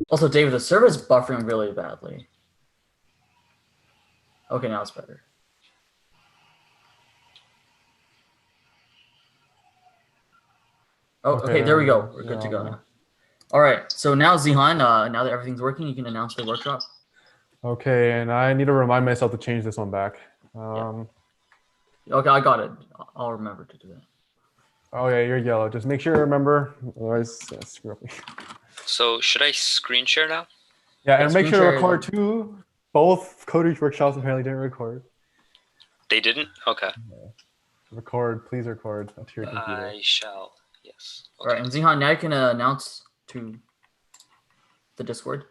Also, David, the server is buffering really badly. Okay, now it's better. Oh, okay, there we go. We're good to go now. All right, so now Zihan, now that everything's working, you can announce the workshop. Okay, and I need to remind myself to change this one back. Yeah. Okay, I got it. I'll remember to do that. Oh yeah, you're yellow. Just make sure you remember, otherwise screw up. So should I screen share now? Yeah, and make sure to record then. too. Both Cody's workshops apparently didn't record. They didn't? Okay. Yeah. Record, please record to your computer. I shall. Yes. Okay. All right, and Zihan, now you can announce to the Discord.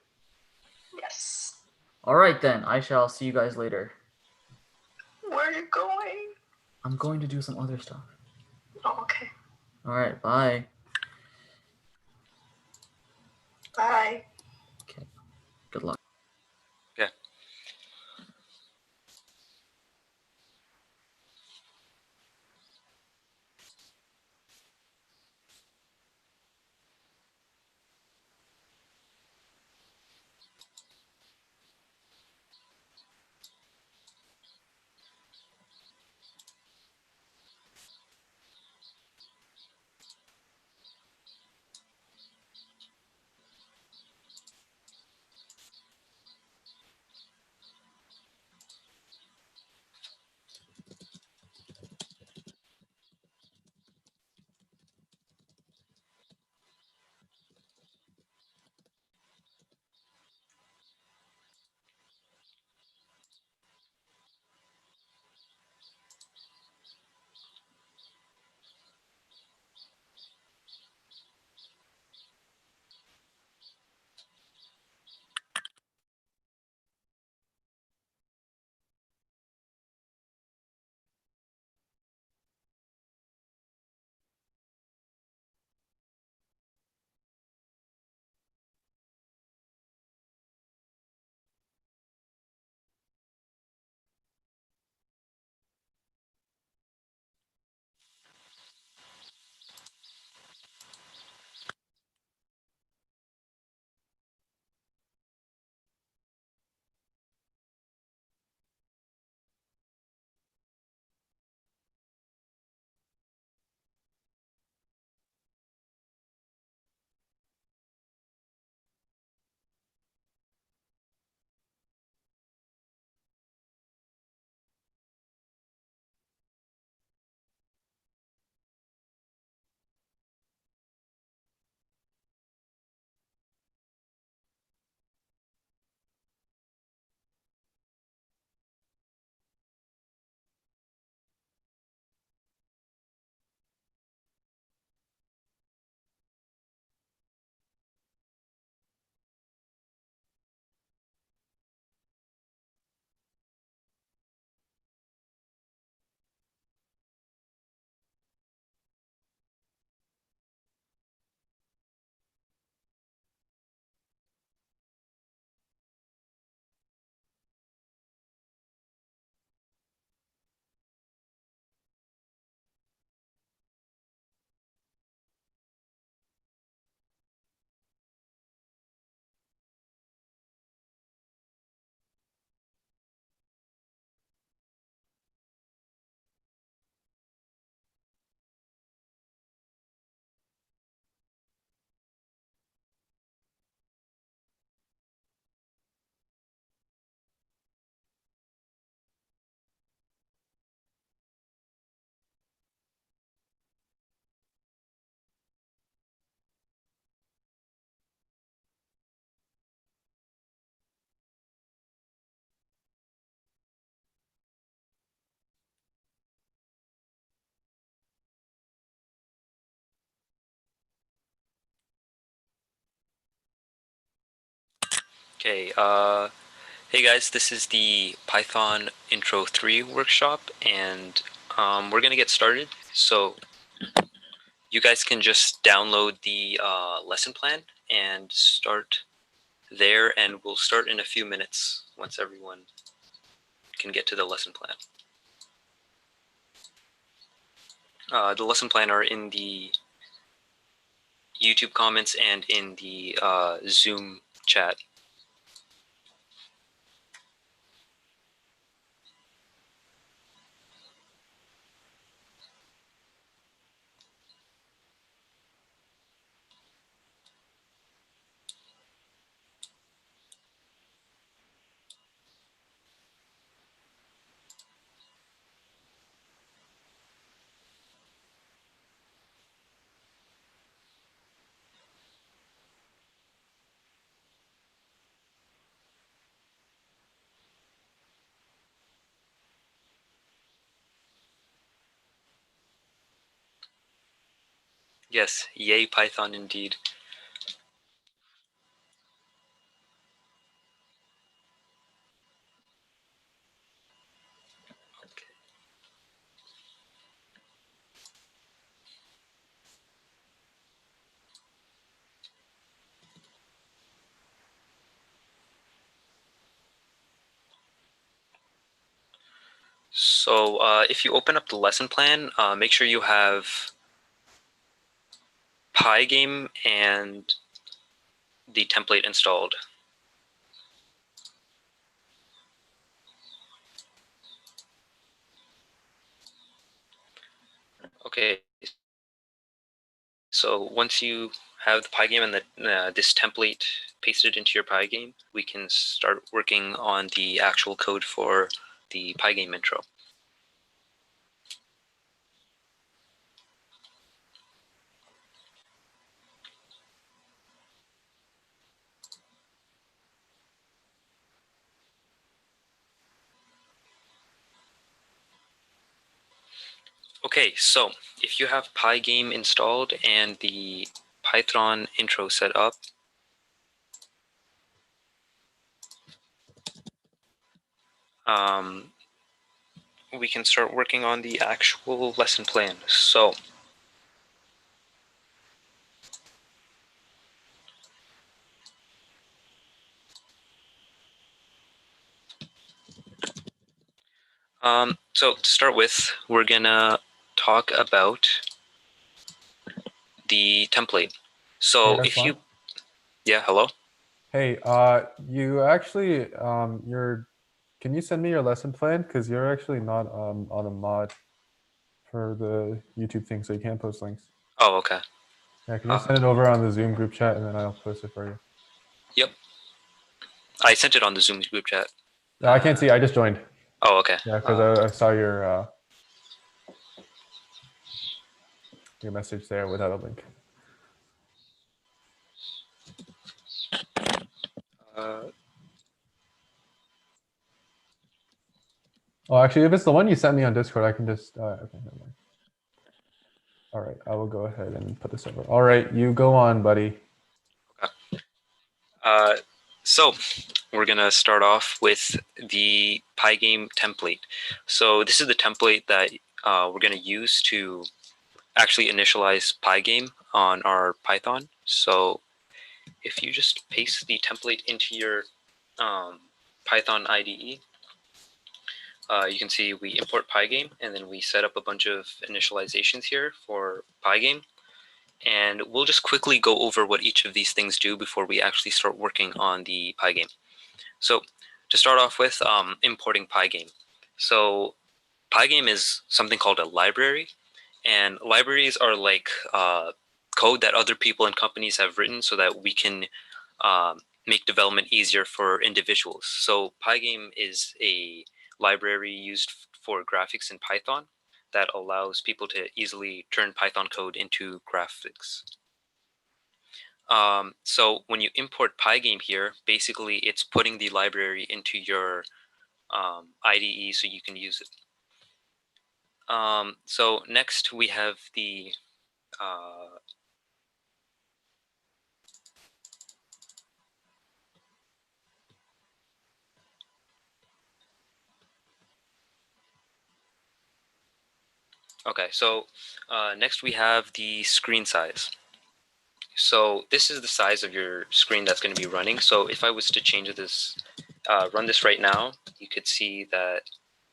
Yes. All right, then. I shall see you guys later. Where are you going? I'm going to do some other stuff. Oh, okay. All right, bye. Bye. Okay. Good luck. Yeah. Okay. Hey guys, this is the Python Intro 3 workshop, and we're gonna get started. So you guys can just download the lesson plan and start there, and we'll start in a few minutes once everyone can get to the lesson plan. The lesson plan are in the YouTube comments and in the Zoom chat. chat. Yes, yay Python indeed. So if you open up the lesson plan, make sure you have pygame and the template installed. Okay. So once you have the pygame and this template pasted into your pygame, we can start working on the actual code for the pygame intro. Okay, so if you have pygame installed and the Python intro set up, we can start working on the actual lesson plan. So to start with, we're gonna talk about the template. So Hey, if you, Arsalaan. yeah, hello? Hey, you actually, can you send me your lesson plan? Because you're actually not on a mod for the YouTube thing, so you can't post links. Oh, okay. Yeah, can you send it over on the Zoom group chat, and then I'll post it for you? Yep. I sent it on the Zoom group chat. No, I can't see. I just joined. Oh, okay. Yeah, because I saw your message there without a link. Oh, actually, if it's the one you sent me on Discord, I can just. Okay, never mind. All right, I will go ahead and put this over. All right, you go on, buddy. So we're gonna start off with the pygame template. So this is the template that we're gonna use to actually initialize pygame on our Python. So if you just paste the template into your Python IDE, you can see we import pygame, and then we set up a bunch of initializations here for pygame. And we'll just quickly go over what each of these things do before we actually start working on the pygame. So to start off with, importing pygame. So pygame is something called a library, and libraries are like code that other people and companies have written so that we can make development easier for individuals. So pygame is a library used for graphics in Python that allows people to easily turn Python code into graphics. So when you import pygame here, basically it's putting the library into your IDE so you can use it. So next we have the okay, so next we have the screen size. So this is the size of your screen that's going to be running. So if I was to change this, run this right now, you could see that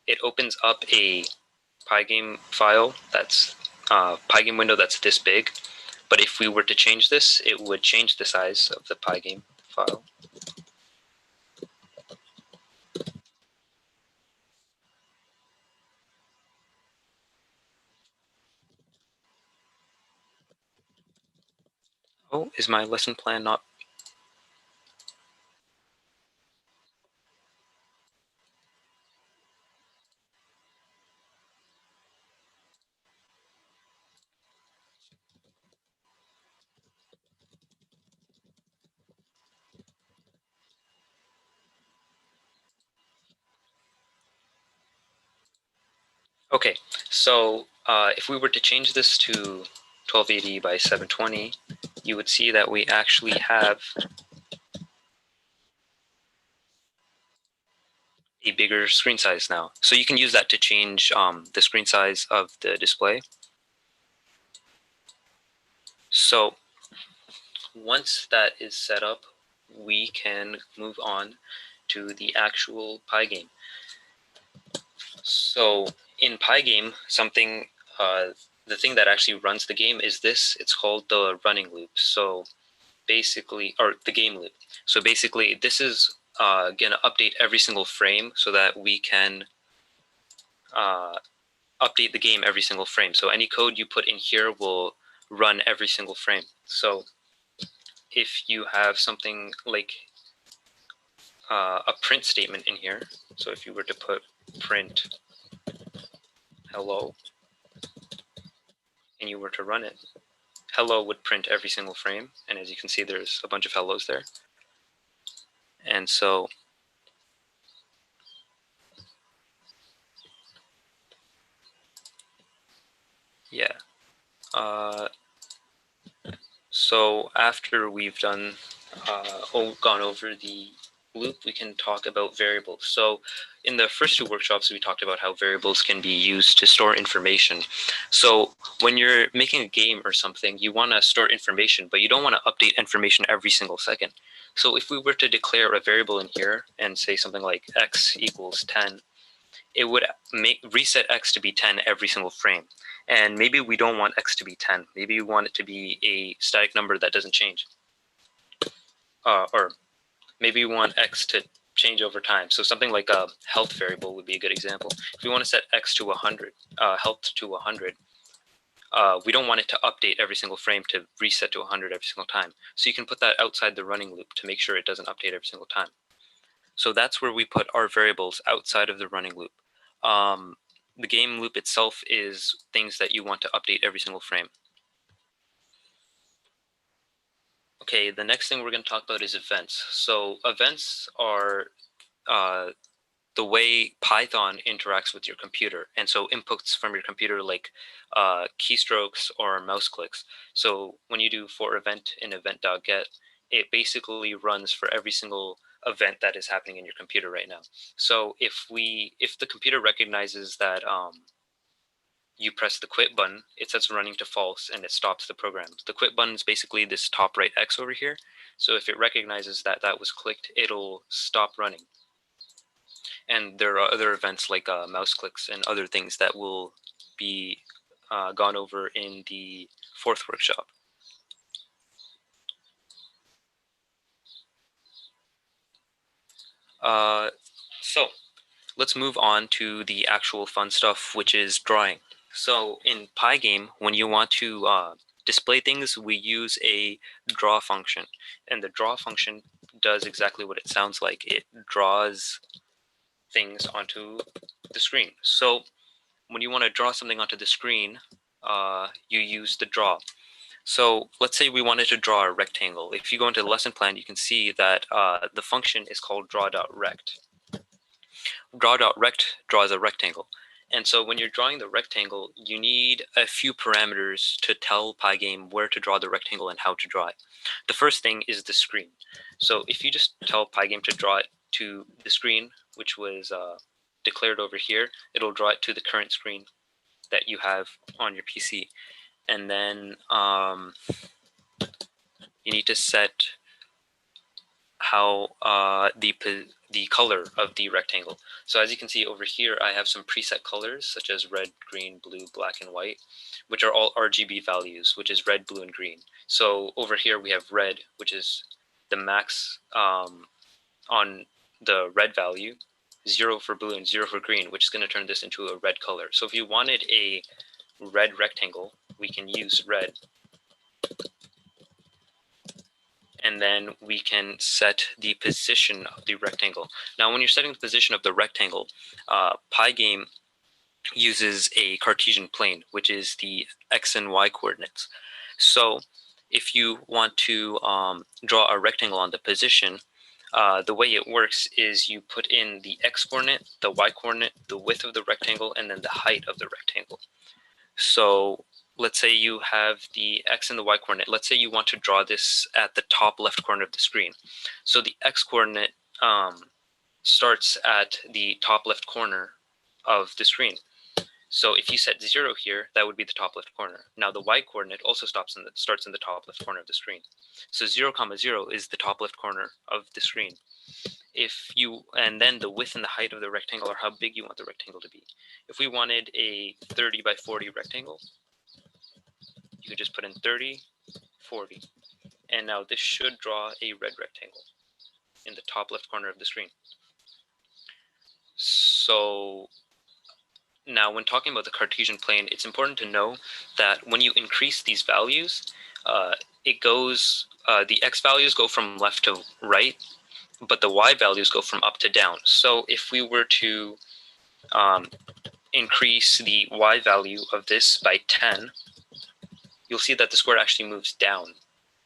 it opens up a pygame file that's pygame window that's this big. But if we were to change this, it would change the size of the pygame file. Oh, is my lesson plan not? Okay, so if we were to change this to 1280 by 720, you would see that we actually have a bigger screen size now. So you can use that to change the screen size of the display. So once that is set up, we can move on to the actual pygame. So in pygame, the thing that actually runs the game is this. It's called the running loop. So basically, or the game loop. So basically, this is going to update every single frame so that we can update the game every single frame. So any code you put in here will run every single frame. So if you have something like a print statement in here, so if you were to put print hello and you were to run it, hello would print every single frame. And as you can see, there's a bunch of hellos there. And so yeah. So after we've gone over the loop, we can talk about variables. So in the first two workshops, we talked about how variables can be used to store information. So when you're making a game or something, you want to store information, but you don't want to update information every single second. So if we were to declare a variable in here and say something like x equals 10, it would reset x to be 10 every single frame. And maybe we don't want x to be 10. Maybe we want it to be a static number that doesn't change. Or maybe we want x to change over time. So something like a health variable would be a good example. If we want to set x to 100, health to 100, we don't want it to update every single frame to reset to 100 every single time. So you can put that outside the running loop to make sure it doesn't update every single time. So that's where we put our variables outside of the running loop. The game loop itself is things that you want to update every single frame. Okay, the next thing we're going to talk about is events. So events are the way Python interacts with your computer. And so inputs from your computer like keystrokes or mouse clicks. So when you do for event in event.get, it basically runs for every single event that is happening in your computer right now. So if the computer recognizes that you press the quit button, it sets running to false and it stops the program. The quit button is basically this top right X over here. So if it recognizes that that was clicked, it'll stop running. And there are other events like mouse clicks and other things that will be gone over in the fourth workshop. So let's move on to the actual fun stuff, which is drawing. So in pygame, when you want to display things, we use a draw function. And the draw function does exactly what it sounds like. It draws things onto the screen. So when you want to draw something onto the screen, you use the draw. So let's say we wanted to draw a rectangle. If you go into the lesson plan, you can see that the function is called draw.rect. Draw.rect draws a rectangle. And so when you're drawing the rectangle, you need a few parameters to tell Pygame where to draw the rectangle and how to draw it. The first thing is the screen. So if you just tell Pygame to draw it to the screen, which was declared over here, it'll draw it to the current screen that you have on your PC. And then you need to set how the color of the rectangle. So as you can see over here, I have some preset colors such as red, green, blue, black, and white, which are all RGB values, which is red, blue, and green. So over here we have red, which is the max on the red value, 0 for blue and 0 for green, which is going to turn this into a red color. So if you wanted a red rectangle, we can use red. and then we can set the position of the rectangle. Now, when you're setting the position of the rectangle, pygame uses a Cartesian plane, which is the x and y coordinates. So if you want to draw a rectangle on the position, the way it works is you put in the x coordinate, the y coordinate, the width of the rectangle, and then the height of the rectangle. So let's say you have the x and the y coordinate. Let's say you want to draw this at the top left corner of the screen. So the x coordinate starts at the top left corner of the screen. So if you set 0 here, that would be the top left corner. Now the y coordinate also starts in the top left corner of the screen. So 0, 0 is the top left corner of the screen. And then the width and the height of the rectangle are how big you want the rectangle to be. If we wanted a 30 by 40 rectangle, you could just put in 30, 40. And now this should draw a red rectangle in the top left corner of the screen. So now when talking about the Cartesian plane, it's important to know that when you increase these values, the x values go from left to right, but the y values go from up to down. So if we were to increase the y value of this by 10, you'll see that the square actually moves down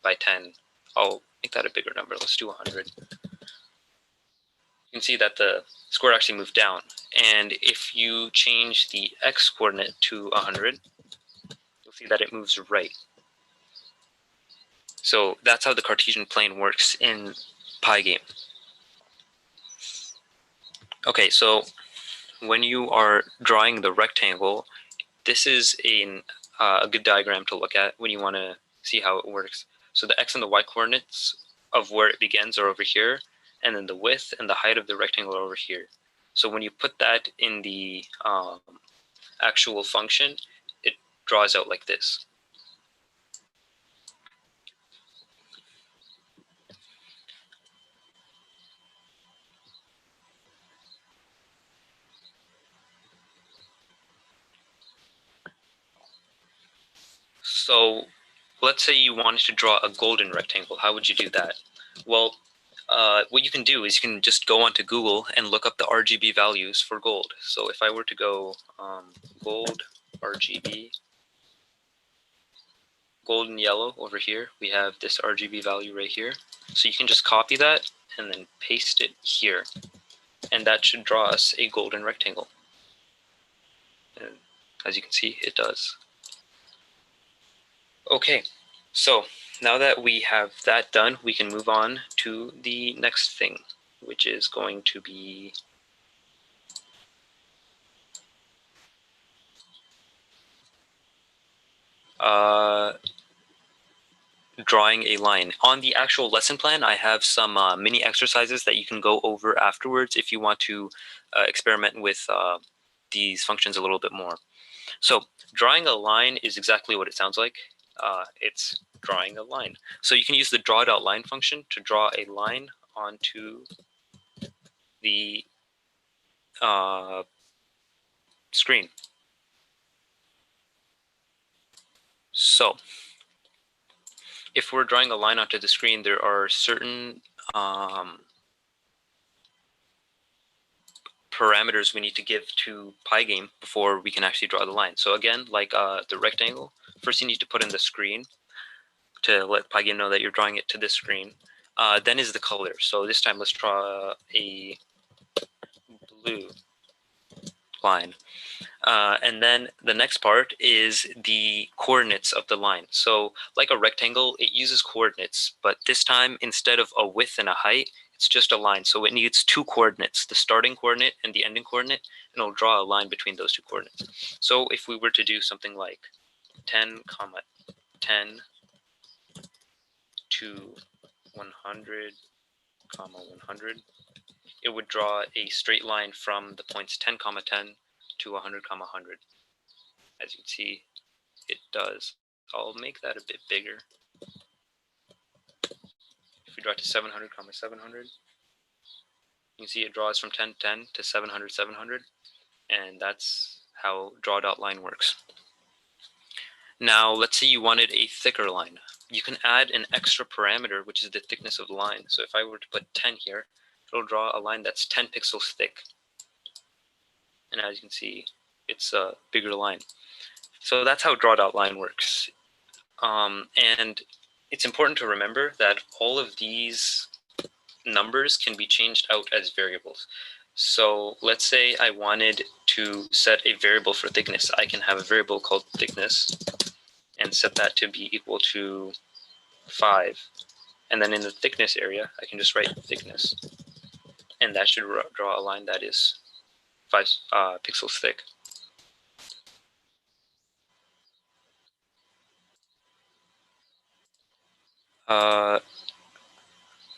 by 10. I'll make that a bigger number. Let's do 100. You can see that the square actually moved down. And if you change the x coordinate to 100, you'll see that it moves right. So that's how the Cartesian plane works in pygame. Okay, so when you are drawing the rectangle, this is a good diagram to look at when you want to see how it works. So the x and the y coordinates of where it begins are over here, and then the width and the height of the rectangle are over here. So when you put that in the actual function, it draws out like this. So let's say you wanted to draw a golden rectangle. How would you do that? Well, what you can do is you can just go onto Google and look up the RGB values for gold. So if I were to go gold RGB, gold and yellow over here, we have this RGB value right here. So you can just copy that and then paste it here. And that should draw us a golden rectangle. And as you can see, it does. Okay, so now that we have that done, we can move on to the next thing, which is going to be drawing a line. On the actual lesson plan, I have some mini exercises that you can go over afterwards if you want to experiment with these functions a little bit more. So drawing a line is exactly what it sounds like. It's drawing a line. So you can use the draw.line function to draw a line onto the screen. So if we're drawing a line onto the screen, there are certain parameters we need to give to pygame before we can actually draw the line. So again, like the rectangle, first you need to put in the screen to let pygame know that you're drawing it to this screen. Then is the color. So this time let's draw a blue line. And then the next part is the coordinates of the line. So like a rectangle, it uses coordinates, but this time instead of a width and a height, it's just a line. So it needs two coordinates, the starting coordinate and the ending coordinate, and it'll draw a line between those two coordinates. So if we were to do something like 10, 10 to 100, 100, it would draw a straight line from the points 10, 10 to 100, 100. As you can see, it does. I'll make that a bit bigger. If we draw to 700, 700, you can see it draws from 10, 10 to 700, 700, and that's how draw.line works. Now, let's say you wanted a thicker line. you can add an extra parameter, which is the thickness of the line. So if I were to put 10 here, it'll draw a line that's 10 pixels thick. And as you can see, it's a bigger line. So that's how draw.line works. And it's important to remember that all of these numbers can be changed out as variables. So let's say I wanted to set a variable for thickness. I can have a variable called thickness and set that to be equal to 5. And then in the thickness area, I can just write thickness. And that should draw a line that is 5 pixels thick.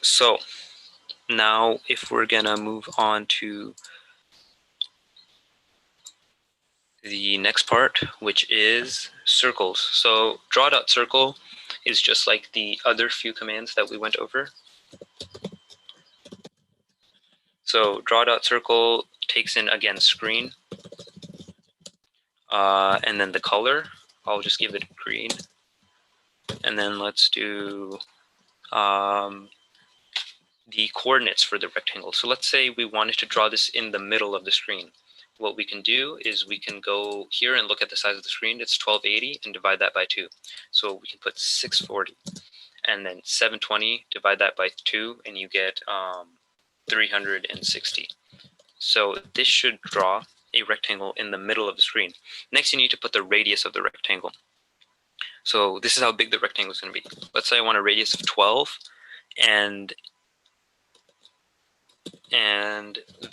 So now if we're gonna move on to the next part, which is circles. So draw.circle is just like the other few commands that we went over. So draw.circle takes in, again, screen, and then the color. I'll just give it green. And then let's do the coordinates for the rectangle. So let's say we wanted to draw this in the middle of the screen. What we can do is we can go here and look at the size of the screen. It's 1280 and divide that by 2. So we can put 640 and then 720, divide that by 2 and you get 360. So this should draw a rectangle in the middle of the screen. Next, you need to put the radius of the rectangle. So this is how big the rectangle is going to be. Let's say I want a radius of 12 and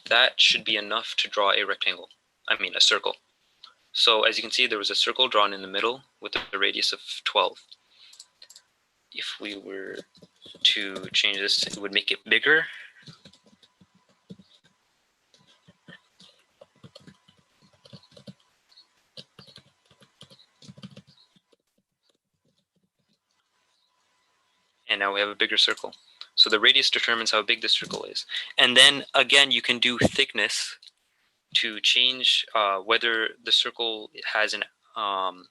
that should be enough to draw a rectangle. I mean a circle. So as you can see, there was a circle drawn in the middle with a radius of 12. If we were to change this, it would make it bigger. And now we have a bigger circle. So the radius determines how big the circle is. And then again, you can do thickness to change whether the circle has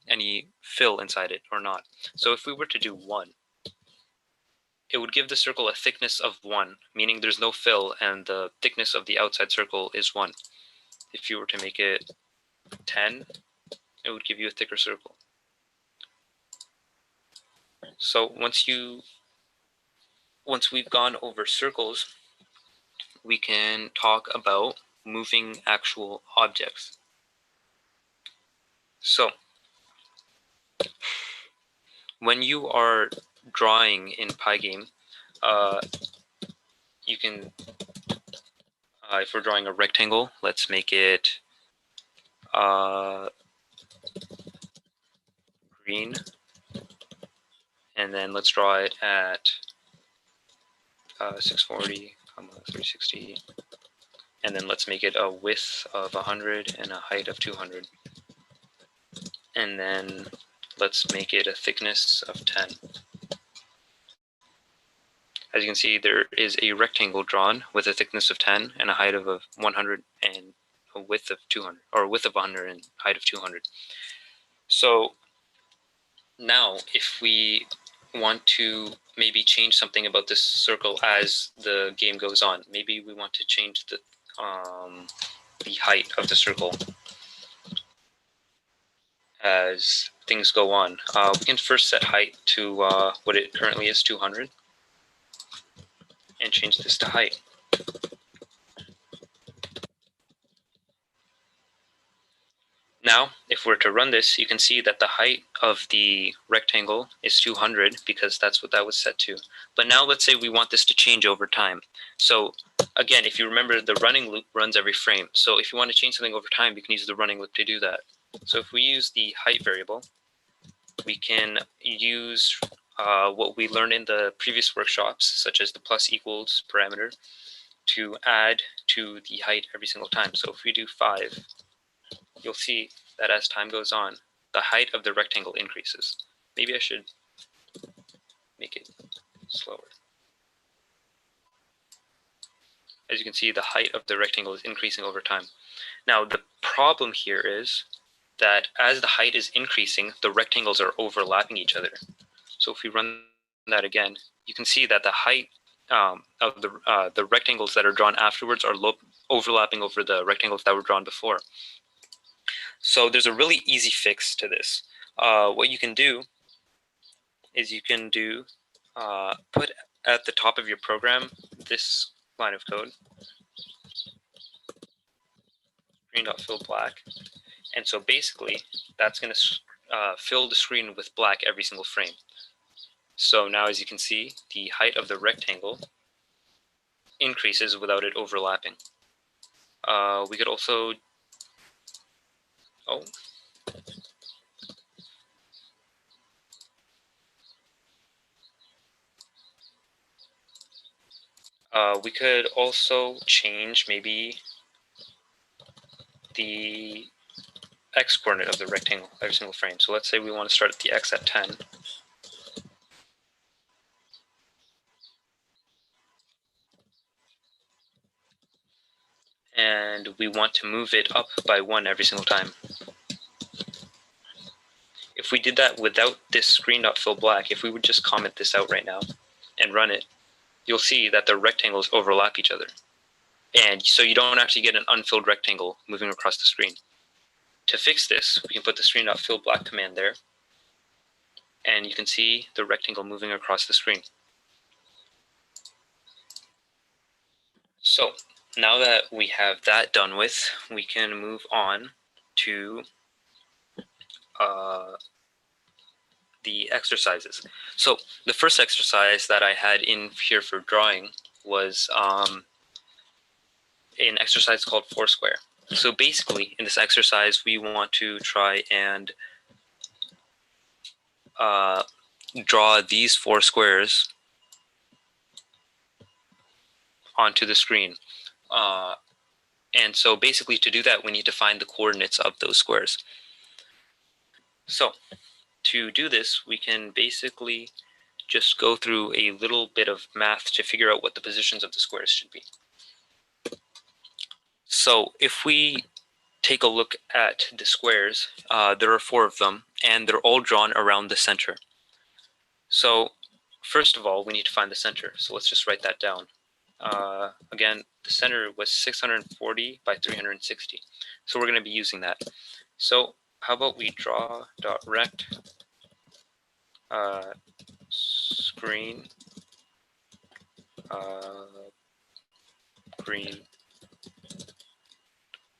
any fill inside it or not. So if we were to do 1, it would give the circle a thickness of 1, meaning there's no fill and the thickness of the outside circle is 1. If you were to make it 10, it would give you a thicker circle. So once we've gone over circles, we can talk about moving actual objects. So when you are drawing in pygame, you can, if we're drawing a rectangle, let's make it green, and then let's draw it at 640, 360, and then let's make it a width of 100 and a height of 200. And then let's make it a thickness of 10. As you can see, there is a rectangle drawn with a thickness of 10 and a height of 100 and a width of 200, or a width of 100 and height of 200. So now if we want to maybe change something about this circle as the game goes on, maybe we want to change the height of the circle as things go on. We can first set height to what it currently is, 200, and change this to height. Now, if we're to run this, you can see that the height of the rectangle is 200 because that's what that was set to. But now let's say we want this to change over time. So again, if you remember, the running loop runs every frame. So if you want to change something over time, you can use the running loop to do that. So if we use the height variable, we can use what we learned in the previous workshops, such as the plus equals parameter, to add to the height every single time. So if we do 5, you'll see that as time goes on, the height of the rectangle increases. Maybe I should make it slower. As you can see, the height of the rectangle is increasing over time. Now, the problem here is that as the height is increasing, the rectangles are overlapping each other. So if we run that again, you can see that the height of the rectangles that are drawn afterwards are overlapping over the rectangles that were drawn before. So there's a really easy fix to this. What you can do is you can put at the top of your program this line of code, screen.fill black. And so basically, that's going to fill the screen with black every single frame. So now, as you can see, the height of the rectangle increases without it overlapping. We could also, we could also change maybe the x coordinate of the rectangle every single frame. So let's say we want to start the x at 10. And we want to move it up by 1 every single time. If we did that without this screen.fill black, if we would just comment this out right now and run it, you'll see that the rectangles overlap each other. And so you don't actually get an unfilled rectangle moving across the screen. To fix this, we can put the screen.fill black command there, and you can see the rectangle moving across the screen. So now that we have that done with, we can move on to the exercises. So the first exercise that I had in here for drawing was an exercise called Foursquare. So basically, in this exercise, we want to try and draw these 4 squares onto the screen. And so basically, to do that, we need to find the coordinates of those squares. So to do this, we can basically just go through a little bit of math to figure out what the positions of the squares should be. So if we take a look at the squares, there are 4 of them, and they're all drawn around the center. So first of all, we need to find the center. So let's just write that down. Again, the center was 640 by 360. So we're going to be using that. So how about we draw .rect screen green,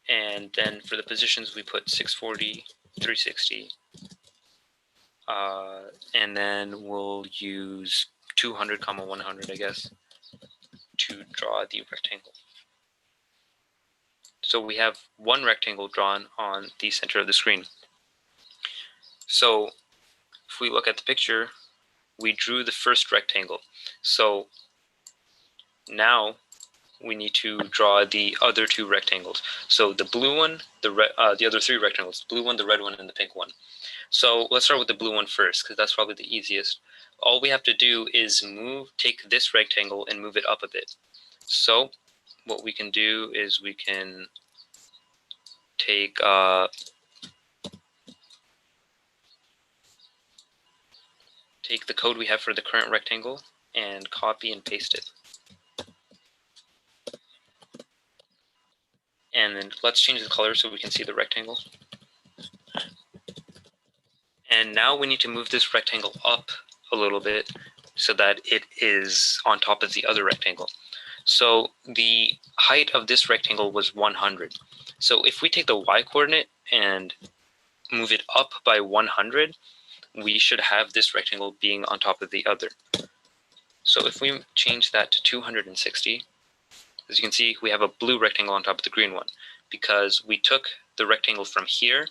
and then for the positions we put 640, 360, and then we'll use 200, 100, I guess, to draw the rectangle. So we have one rectangle drawn on the center of the screen. So if we look at the picture, we drew the first rectangle. So now we need to draw the other 2 rectangles. So the blue one, the other 3 rectangles, the blue one, the red one, and the pink one. So let's start with the blue one first, because that's probably the easiest. All we have to do is take this rectangle and move it up a bit. So what we can do is we can take take the code we have for the current rectangle and copy and paste it. And then let's change the color so we can see the rectangle. And now we need to move this rectangle up a little bit so that it is on top of the other rectangle. So the height of this rectangle was 100. So if we take the y coordinate and move it up by 100, we should have this rectangle being on top of the other. So if we change that to 260, as you can see, we have a blue rectangle on top of the green one, because we took the rectangle from here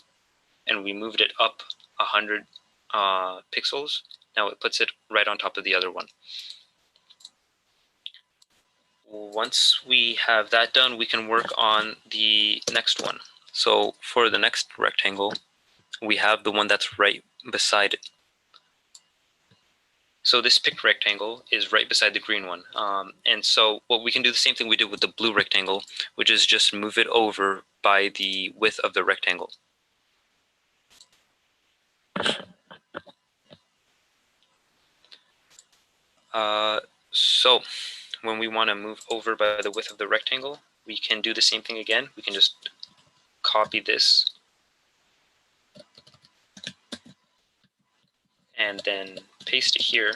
and we moved it up 100 pixels. Now it puts it right on top of the other one. Once we have that done, we can work on the next one. So for the next rectangle, we have the one that's right beside it. So this picked rectangle is right beside the green one. And so what we can do the same thing we did with the blue rectangle, which is just move it over by the width of the rectangle. So when we want to move over by the width of the rectangle, we can do the same thing again. We can just copy this and then paste it here.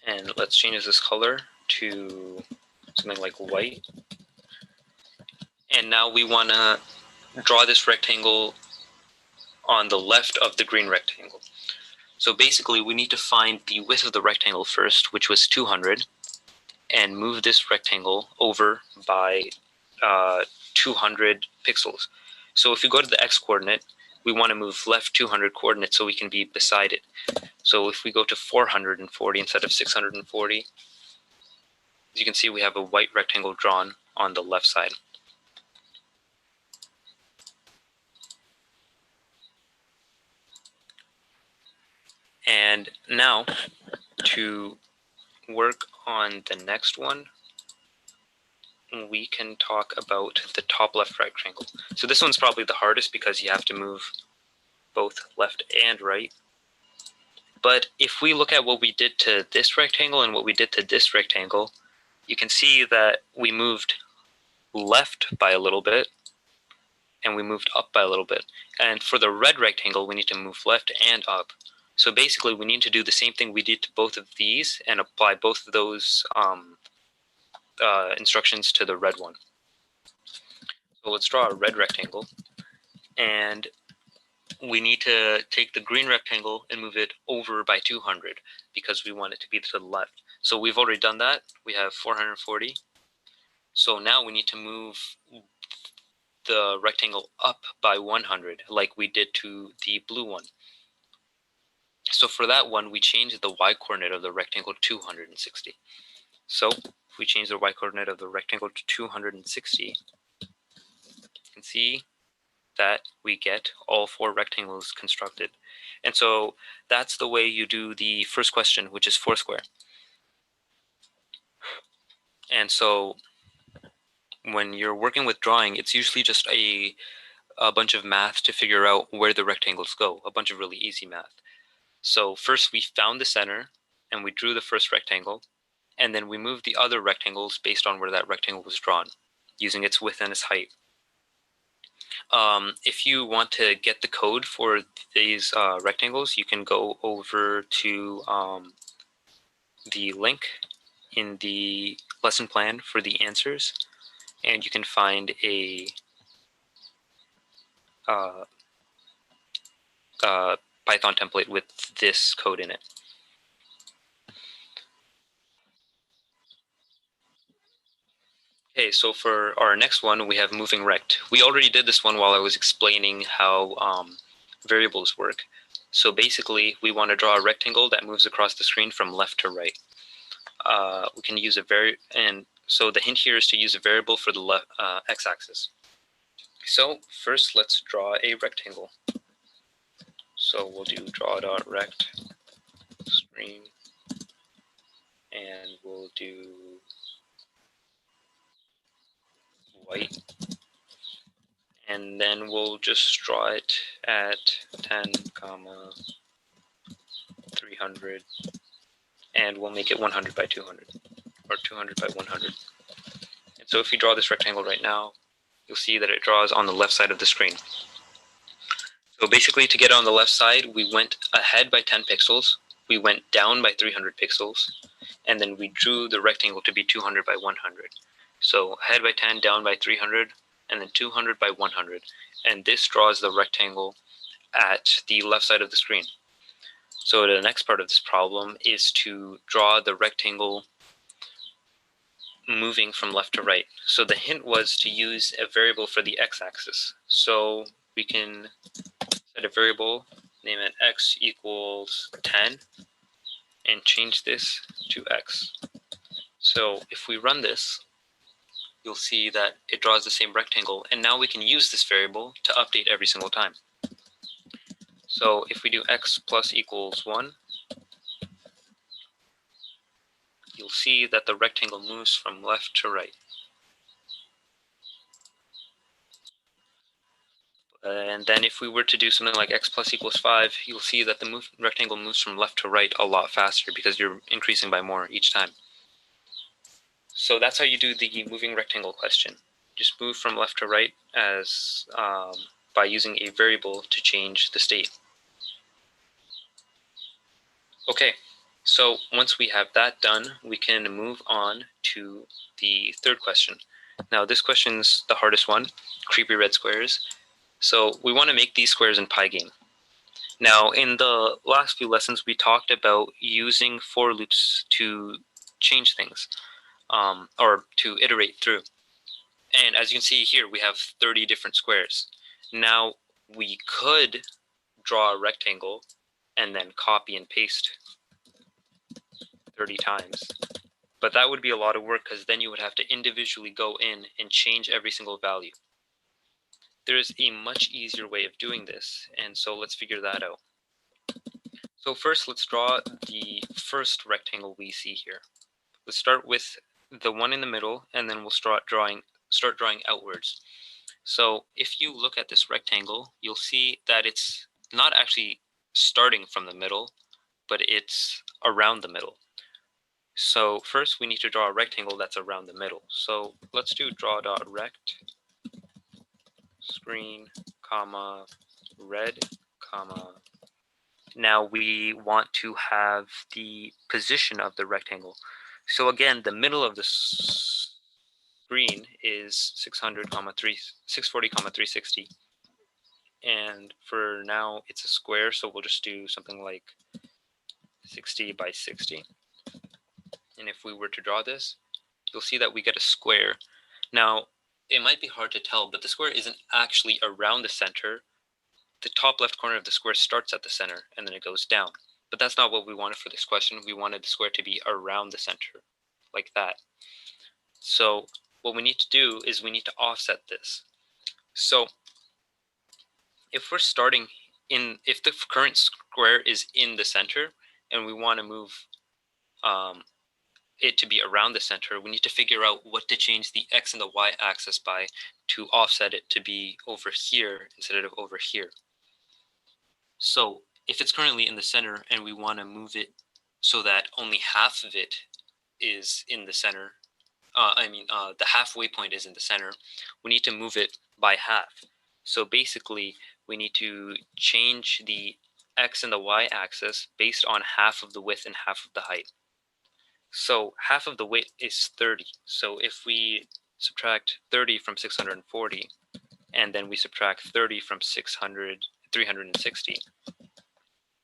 And let's change this color to something like white. And now we want to draw this rectangle on the left of the green rectangle. So basically, we need to find the width of the rectangle first, which was 200, and move this rectangle over by 200 pixels. So if you go to the x-coordinate, we want to move left 200 coordinates so we can be beside it. So if we go to 440 instead of 640, as you can see, we have a white rectangle drawn on the left side. And now to work on the next one, we can talk about the top left rectangle. So this one's probably the hardest because you have to move both left and right. But if we look at what we did to this rectangle and what we did to this rectangle, you can see that we moved left by a little bit and we moved up by a little bit. And for the red rectangle, we need to move left and up. So basically, we need to do the same thing we did to both of these and apply both of those instructions to the red one. So let's draw a red rectangle. And we need to take the green rectangle and move it over by 200 because we want it to be to the left. So we've already done that. We have 440. So now we need to move the rectangle up by 100 like we did to the blue one. So for that one, we changed the y-coordinate of the rectangle to 260. So if we change the y-coordinate of the rectangle to 260, you can see that we get all four rectangles constructed. And so that's the way you do the first question, which is Foursquare. And so when you're working with drawing, it's usually just a bunch of math to figure out where the rectangles go, a bunch of really easy math. So first we found the center and we drew the first rectangle, and then we moved the other rectangles based on where that rectangle was drawn, using its width and its height. If you want to get the code for these rectangles, you can go over to the link in the lesson plan for the answers, and you can find a Python template with this code in it. Okay, so for our next one, we have moving rect. We already did this one while I was explaining how variables work. So basically, we want to draw a rectangle that moves across the screen from left to right. We can use and so the hint here is to use a variable for the left x-axis. So first, let's draw a rectangle. So we'll do draw.rect screen, and we'll do white, and then we'll just draw it at 10, 300, and we'll make it 100 by 200, or 200 by 100. And so if you draw this rectangle right now, you'll see that it draws on the left side of the screen. So basically, to get on the left side, we went ahead by 10 pixels, we went down by 300 pixels, and then we drew the rectangle to be 200 by 100. So ahead by 10, down by 300, and then 200 by 100. And this draws the rectangle at the left side of the screen. So the next part of this problem is to draw the rectangle moving from left to right. So the hint was to use a variable for the x-axis. So we can set a variable, name it x equals 10, and change this to x. So if we run this, you'll see that it draws the same rectangle, and now we can use this variable to update every single time. So if we do x plus equals 1, you'll see that the rectangle moves from left to right. And then if we were to do something like x plus equals 5, you'll see that the rectangle moves from left to right a lot faster because you're increasing by more each time. So that's how you do the moving rectangle question. Just move from left to right as by using a variable to change the state. Okay, so once we have that done, we can move on to the third question. Now this question's the hardest one, creepy red squares. So we want to make these squares in pygame. Now in the last few lessons, we talked about using for loops to change things, or to iterate through. And as you can see here, we have 30 different squares. Now we could draw a rectangle and then copy and paste 30 times. But that would be a lot of work because then you would have to individually go in and change every single value. There's a much easier way of doing this, and so let's figure that out. So first, let's draw the first rectangle we see here. Let's start with the one in the middle, and then we'll start drawing outwards. So if you look at this rectangle, you'll see that it's not actually starting from the middle, but it's around the middle. So first we need to draw a rectangle that's around the middle. So let's do draw.rect screen, comma, red, comma. Now we want to have the position of the rectangle. So again, the middle of the screen is 640, 360. And for now it's a square, so we'll just do something like 60 by 60. And if we were to draw this, you'll see that we get a square. Now, it might be hard to tell, but the square isn't actually around the center. The top left corner of the square starts at the center, and then it goes down. But that's not what we wanted for this question. We wanted the square to be around the center, like that. So what we need to do is we need to offset this. So if we're starting if the current square is in the center, and we want to move it to be around the center, we need to figure out what to change the x and the y axis by to offset it to be over here instead of over here. So if it's currently in the center and we want to move it so that only half of it is in the center, the halfway point is in the center, we need to move it by half. So basically we need to change the x and the y axis based on half of the width and half of the height. So half of the width is 30. So if we subtract 30 from 640, and then we subtract 30 from 360,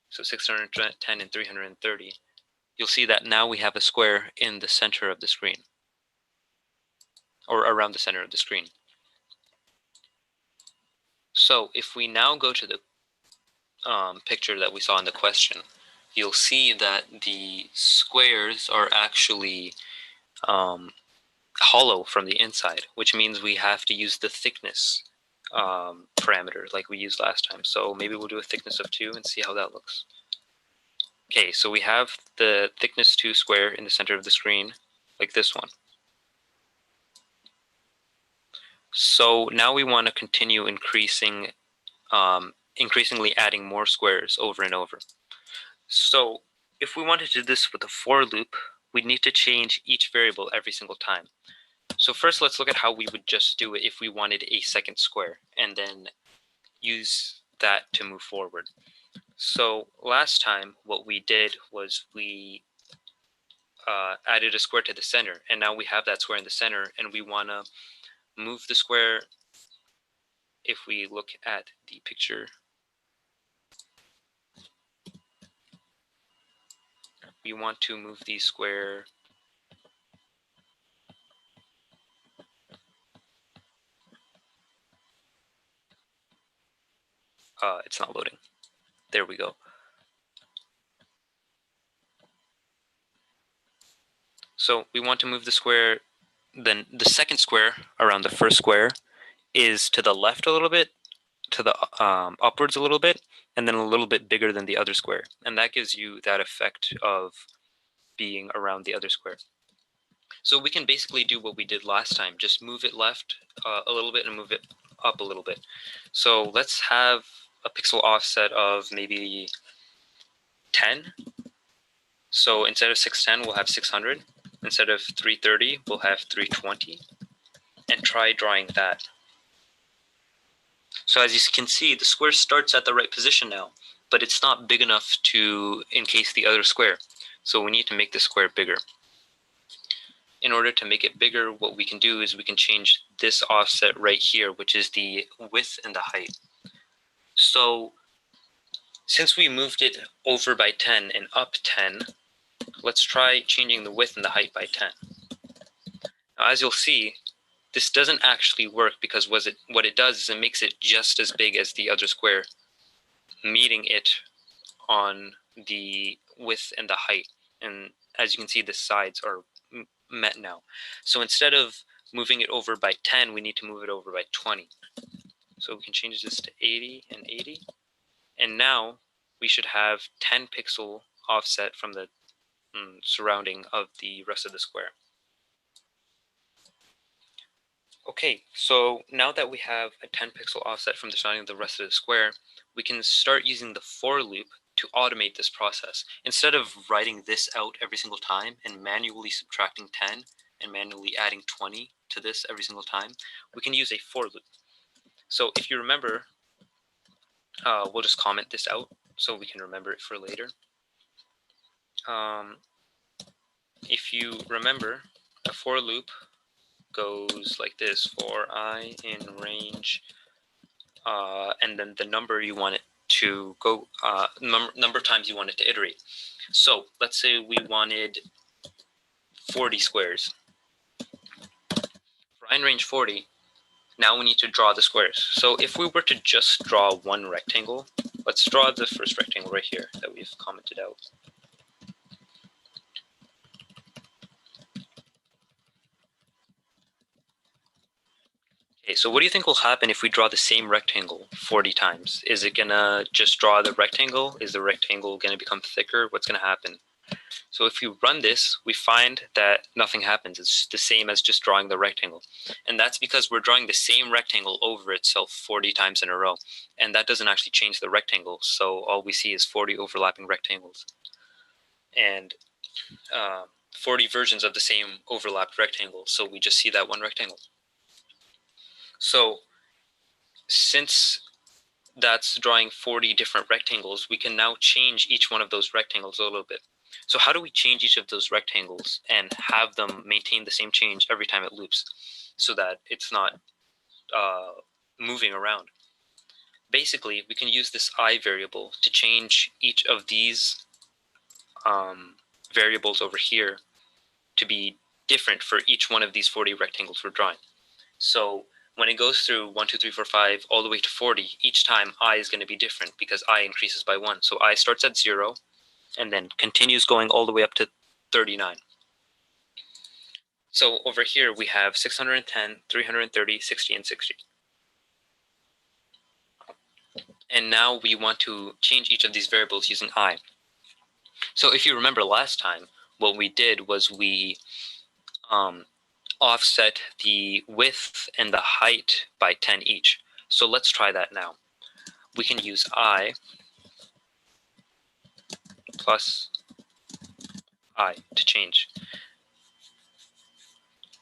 so 610 and 330, you'll see that now we have a square in the center of the screen, or around the center of the screen. So if we now go to the picture that we saw in the question, you'll see that the squares are actually hollow from the inside, which means we have to use the thickness parameter like we used last time. So maybe we'll do a thickness of 2 and see how that looks. Okay, so we have the thickness 2 square in the center of the screen, like this one. So now we want to continue increasingly adding more squares over and over. So if we wanted to do this with a for loop, we'd need to change each variable every single time. So first, let's look at how we would just do it if we wanted a second square, and then use that to move forward. So last time, what we did was we added a square to the center, and now we have that square in the center, and we want to move the square. If we look at the picture, we want to move the square it's not loading. There we go. So we want to move the square, then the second square around the first square is to the left a little bit, to the upwards a little bit, and then a little bit bigger than the other square. And that gives you that effect of being around the other square. So we can basically do what we did last time, just move it left a little bit and move it up a little bit. So let's have a pixel offset of maybe 10. So instead of 610, we'll have 600. Instead of 330, we'll have 320. And try drawing that. So as you can see, the square starts at the right position now, but it's not big enough to encase the other square. So we need to make the square bigger. In order to make it bigger, what we can do is we can change this offset right here, which is the width and the height. So since we moved it over by 10 and up 10, let's try changing the width and the height by 10. Now, as you'll see, this doesn't actually work because what it does is it makes it just as big as the other square, meeting it on the width and the height. And as you can see, the sides are met now. So instead of moving it over by 10, we need to move it over by 20. So we can change this to 80 and 80. And now we should have 10 pixel offset from the surrounding of the rest of the square. Okay, so now that we have a 10 pixel offset from the surrounding of the rest of the square, we can start using the for loop to automate this process. Instead of writing this out every single time and manually subtracting 10 and manually adding 20 to this every single time, we can use a for loop. So if you remember, we'll just comment this out so we can remember it for later. If you remember, a for loop goes like this: for I in range, and then the number you want it to go, number of times you want it to iterate. So let's say we wanted 40 squares. For I in range 40, now we need to draw the squares. So if we were to just draw one rectangle, let's draw the first rectangle right here that we've commented out. Okay, so what do you think will happen if we draw the same rectangle 40 times? Is it gonna just draw the rectangle? Is the rectangle gonna become thicker? What's gonna happen? So if you run this, we find that nothing happens. It's the same as just drawing the rectangle. And that's because we're drawing the same rectangle over itself 40 times in a row. And that doesn't actually change the rectangle. So all we see is 40 overlapping rectangles. And 40 versions of the same overlapped rectangle. So we just see that one rectangle. So since that's drawing 40 different rectangles, we can now change each one of those rectangles a little bit. So how do we change each of those rectangles and have them maintain the same change every time it loops so that it's not moving around? Basically, we can use this I variable to change each of these variables over here to be different for each one of these 40 rectangles we're drawing. So when it goes through 1, 2, 3, 4, 5 all the way to 40, each time I is going to be different because I increases by 1. So I starts at 0 and then continues going all the way up to 39. So over here we have 610, 330, 60, and 60. And now we want to change each of these variables using I. So if you remember last time, what we did was we offset the width and the height by 10 each. So let's try that now. We can use I plus I to change.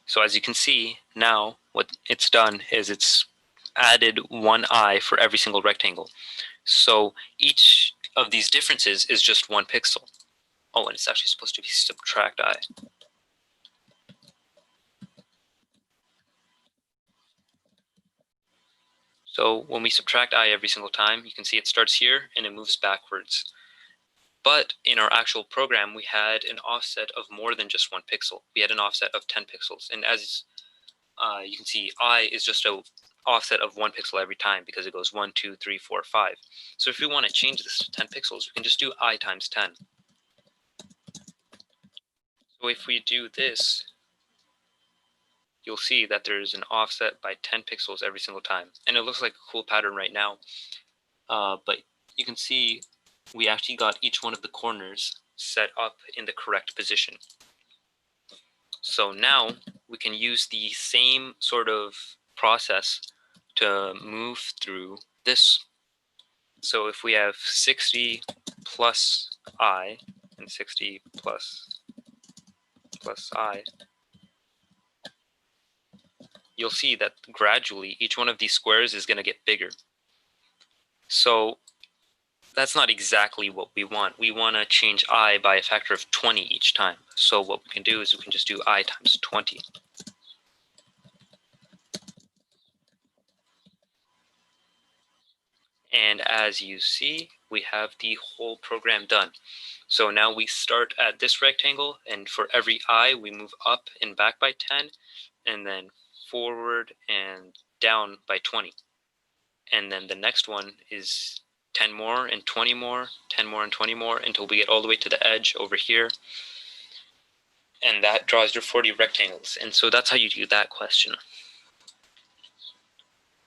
So as you can see, now what it's done is it's added one I for every single rectangle. So each of these differences is just 1 pixel. Oh, and it's actually supposed to be subtract I. So when we subtract I every single time, you can see it starts here and it moves backwards. But in our actual program, we had an offset of more than just 1 pixel. We had an offset of 10 pixels. And as you can see, I is just an offset of 1 pixel every time because it goes 1, 2, 3, 4, 5. So if we want to change this to 10 pixels, we can just do I times 10. So if we do this, you'll see that there's an offset by 10 pixels every single time. And it looks like a cool pattern right now. But you can see we actually got each one of the corners set up in the correct position. So now we can use the same sort of process to move through this. So if we have 60 plus I and 60 plus I, you'll see that gradually each one of these squares is going to get bigger. So that's not exactly what we want. We want to change I by a factor of 20 each time. So what we can do is we can just do I times 20. And as you see, we have the whole program done. So now we start at this rectangle, and for every I, we move up and back by 10, and then forward and down by 20. And then the next one is 10 more and 20 more, 10 more and 20 more, until we get all the way to the edge over here. And that draws your 40 rectangles. And so that's how you do that question.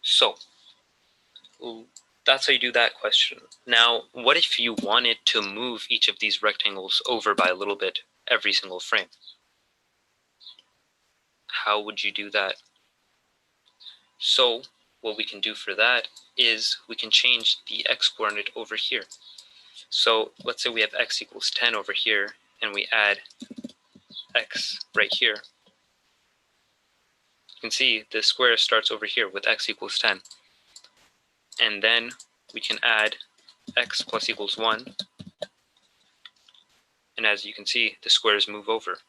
So that's how you do that question. Now, what if you wanted to move each of these rectangles over by a little bit every single frame? How would you do that? So what we can do for that is we can change the x coordinate over here. So let's say we have x equals 10 over here, and we add x right here. You can see the square starts over here with x equals 10. And then we can add x plus equals 1. And as you can see, the squares move over.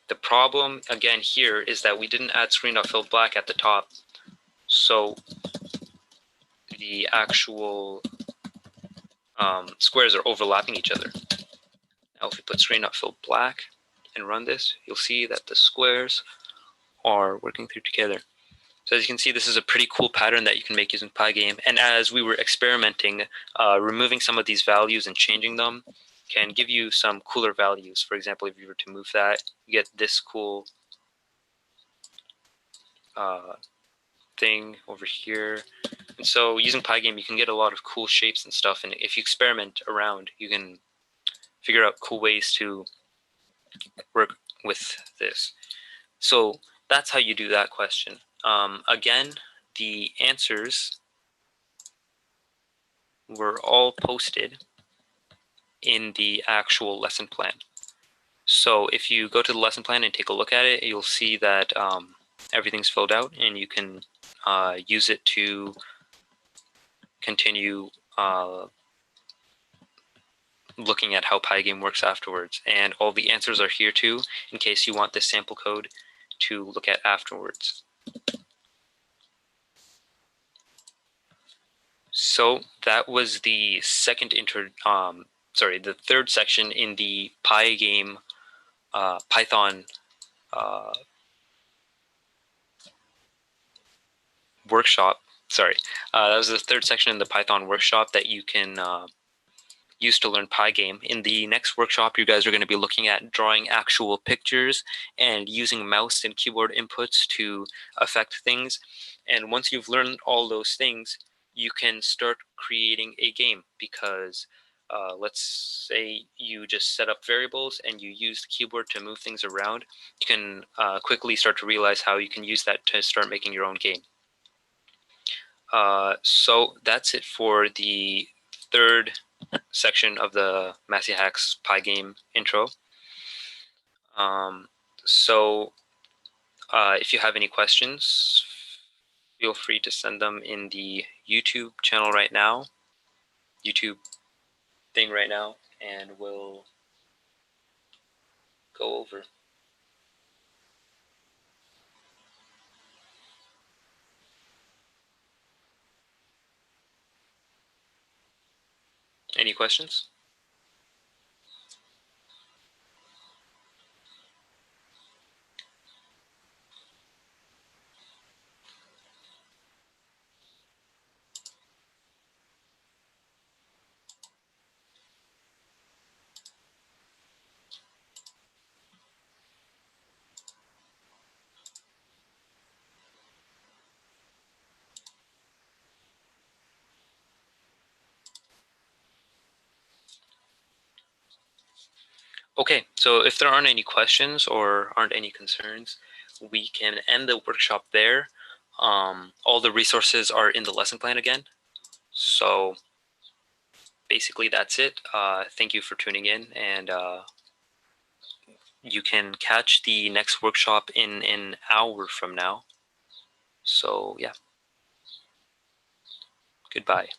The problem, again, here is that we didn't add screen.fill black at the top. So the actual squares are overlapping each other. Now, if we put screen.fill black and run this, you'll see that the squares are working through together. So as you can see, this is a pretty cool pattern that you can make using pygame. And as we were experimenting, removing some of these values and changing them can give you some cooler values. For example, if you were to move that, you get this cool thing over here. And so using pygame, you can get a lot of cool shapes and stuff. And if you experiment around, you can figure out cool ways to work with this. So that's how you do that question. Again, the answers were all posted in the actual lesson plan. So if you go to the lesson plan and take a look at it, you'll see that everything's filled out, and you can use it to continue looking at how pygame works afterwards. And all the answers are here too, in case you want this sample code to look at afterwards. So that was the the third section in the pygame Python workshop. That was the third section in the Python workshop that you can use to learn pygame. In the next workshop, you guys are going to be looking at drawing actual pictures and using mouse and keyboard inputs to affect things. And once you've learned all those things, you can start creating a game, because let's say you just set up variables and you use the keyboard to move things around. You can quickly start to realize how you can use that to start making your own game. So that's it for the third section of the MasseyHacks pygame intro. If you have any questions, feel free to send them in the YouTube channel right now, YouTube thing right now, and we'll go over. Any questions? Okay, so if there aren't any questions or aren't any concerns, we can end the workshop there. All the resources are in the lesson plan again. So basically that's it. Thank you for tuning in, and you can catch the next workshop in an hour from now. So yeah, goodbye.